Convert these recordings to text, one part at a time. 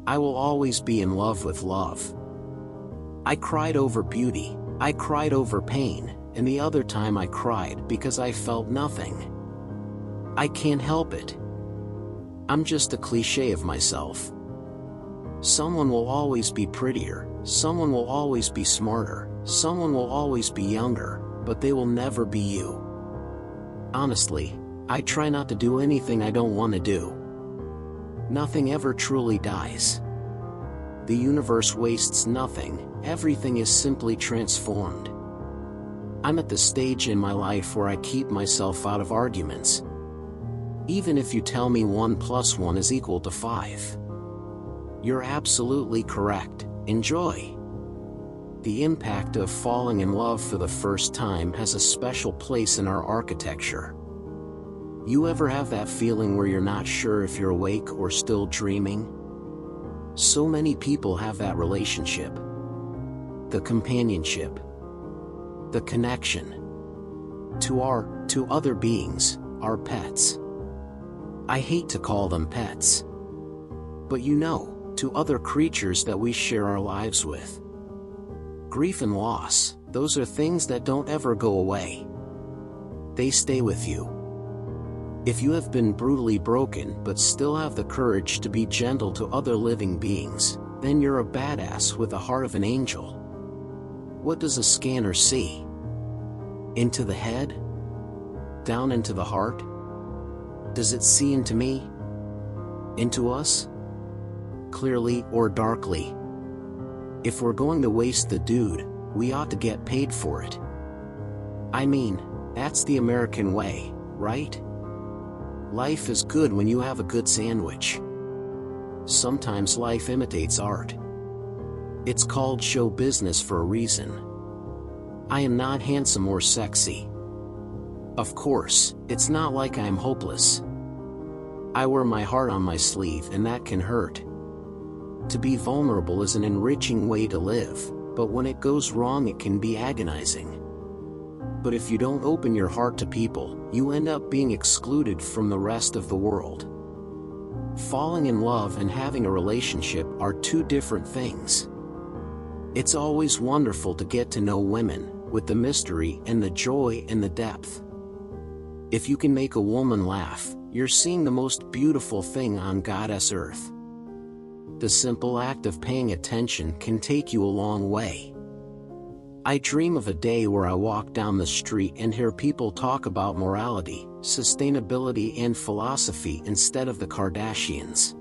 I will always be in love with love. I cried over beauty, I cried over pain, and the other time I cried because I felt nothing. I can't help it. I'm just a cliché of myself. Someone will always be prettier, someone will always be smarter, someone will always be younger, but they will never be you. Honestly, I try not to do anything I don't want to do. Nothing ever truly dies. The universe wastes nothing, everything is simply transformed. I'm at the stage in my life where I keep myself out of arguments. Even if you tell me 1 + 1 is equal to 5. You're absolutely correct, enjoy. The impact of falling in love for the first time has a special place in our architecture. You ever have that feeling where you're not sure if you're awake or still dreaming? So many people have that relationship. The companionship. The connection. To other beings, our pets. I hate to call them pets. But you know, to other creatures that we share our lives with. Grief and loss, those are things that don't ever go away. They stay with you. If you have been brutally broken but still have the courage to be gentle to other living beings, then you're a badass with the heart of an angel. What does a scanner see? Into the head? Down into the heart? Does it see into me? Into us? Clearly or darkly? If we're going to waste the dude, we ought to get paid for it. I mean, that's the American way, right? Life is good when you have a good sandwich. Sometimes life imitates art. It's called show business for a reason. I am not handsome or sexy. Of course, it's not like I am hopeless. I wear my heart on my sleeve and that can hurt. To be vulnerable is an enriching way to live, but when it goes wrong it can be agonizing. But if you don't open your heart to people, you end up being excluded from the rest of the world. Falling in love and having a relationship are two different things. It's always wonderful to get to know women, with the mystery and the joy and the depth. If you can make a woman laugh, you're seeing the most beautiful thing on God's earth. The simple act of paying attention can take you a long way. I dream of a day where I walk down the street and hear people talk about morality, sustainability and philosophy instead of the Kardashians.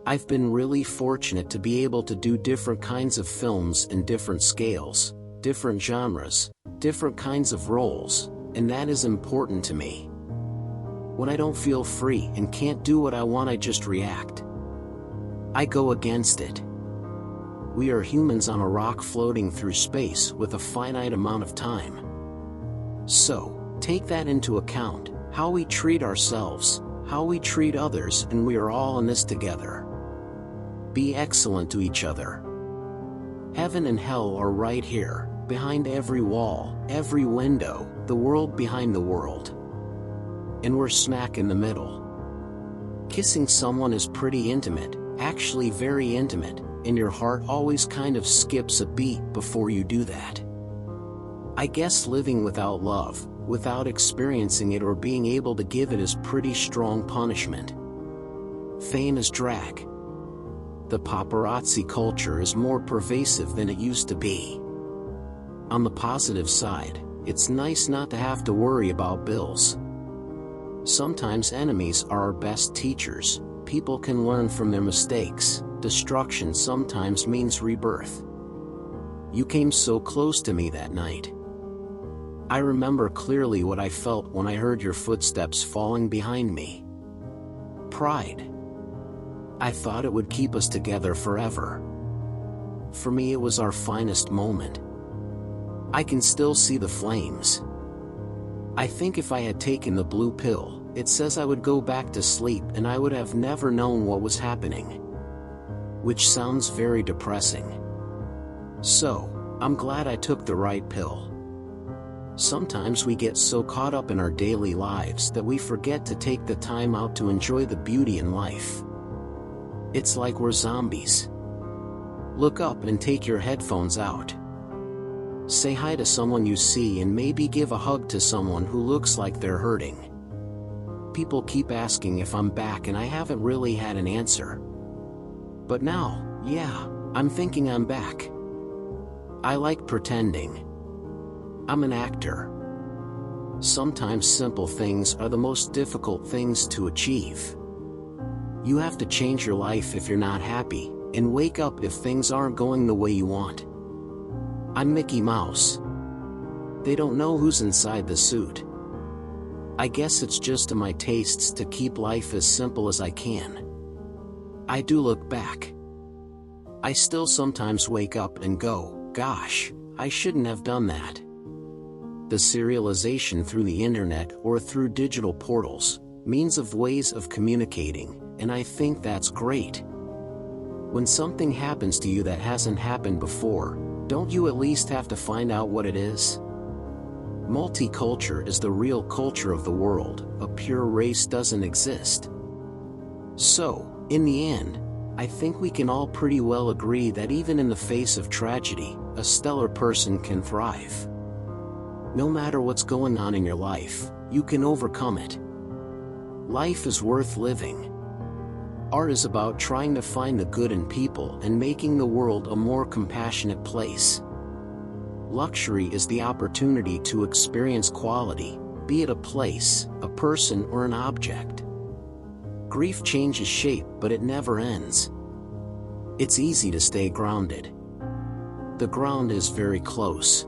I've been really fortunate to be able to do different kinds of films in different scales, different genres, different kinds of roles, and that is important to me. When I don't feel free and can't do what I want, I just react. I go against it. We are humans on a rock floating through space with a finite amount of time. So, take that into account, how we treat ourselves, how we treat others, and we are all in this together. Be excellent to each other. Heaven and hell are right here, behind every wall, every window, the world behind the world. And we're smack in the middle. Kissing someone is pretty intimate, actually very intimate, and your heart always kind of skips a beat before you do that. I guess living without love, without experiencing it or being able to give it is pretty strong punishment. Fame is drag. The paparazzi culture is more pervasive than it used to be. On the positive side, it's nice not to have to worry about bills. Sometimes enemies are our best teachers. People can learn from their mistakes. Destruction sometimes means rebirth. You came so close to me that night. I remember clearly what I felt when I heard your footsteps falling behind me. Pride. I thought it would keep us together forever. For me, it was our finest moment. I can still see the flames. I think if I had taken the blue pill, it says I would go back to sleep and I would have never known what was happening. Which sounds very depressing. So, I'm glad I took the right pill. Sometimes we get so caught up in our daily lives that we forget to take the time out to enjoy the beauty in life. It's like we're zombies. Look up and take your headphones out. Say hi to someone you see and maybe give a hug to someone who looks like they're hurting. People keep asking if I'm back and I haven't really had an answer. But now, yeah, I'm thinking I'm back. I like pretending. I'm an actor. Sometimes simple things are the most difficult things to achieve. You have to change your life if you're not happy, and wake up if things aren't going the way you want. I'm Mickey Mouse. They don't know who's inside the suit. I guess it's just in my tastes to keep life as simple as I can. I do look back. I still sometimes wake up and go, gosh, I shouldn't have done that. The serialization through the internet or through digital portals, means of ways of communicating, and I think that's great. When something happens to you that hasn't happened before, don't you at least have to find out what it is? Multicultural is the real culture of the world, a pure race doesn't exist. So, in the end, I think we can all pretty well agree that even in the face of tragedy, a stellar person can thrive. No matter what's going on in your life, you can overcome it. Life is worth living. Art is about trying to find the good in people and making the world a more compassionate place. Luxury is the opportunity to experience quality, be it a place, a person, or an object. Grief changes shape, but it never ends. It's easy to stay grounded. The ground is very close,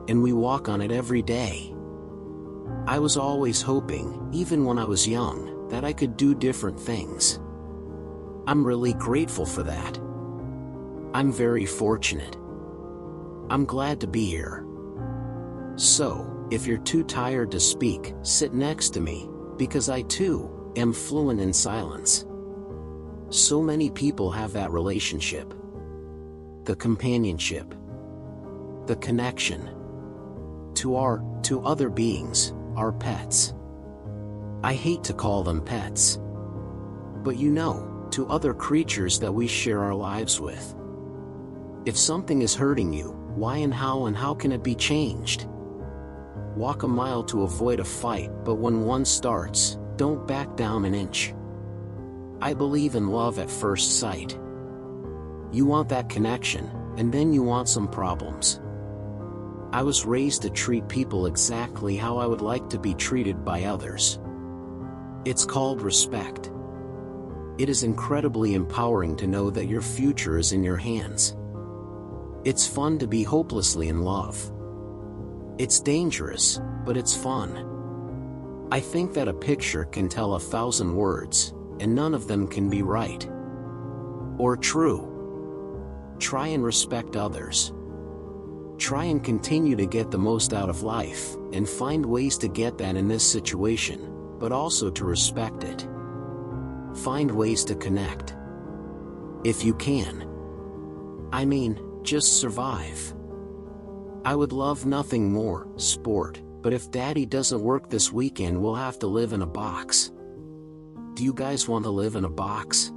and we walk on it every day. I was always hoping, even when I was young, that I could do different things. I'm really grateful for that. I'm very fortunate. I'm glad to be here. So, if you're too tired to speak, sit next to me, because I too am fluent in silence. So many people have that relationship. The companionship. The connection. To other beings, our pets. I hate to call them pets. But to other creatures that we share our lives with. If something is hurting you, why and how can it be changed? Walk a mile to avoid a fight, but when one starts, don't back down an inch. I believe in love at first sight. You want that connection, and then you want some problems. I was raised to treat people exactly how I would like to be treated by others. It's called respect. It is incredibly empowering to know that your future is in your hands. It's fun to be hopelessly in love. It's dangerous, but it's fun. I think that a picture can tell 1,000 words, and none of them can be right or true. Try and respect others. Try and continue to get the most out of life, and find ways to get that in this situation, but also to respect it. Find ways to connect. If you can. I mean, just survive. I would love nothing more, sport, but if Daddy doesn't work this weekend, we'll have to live in a box. Do you guys want to live in a box?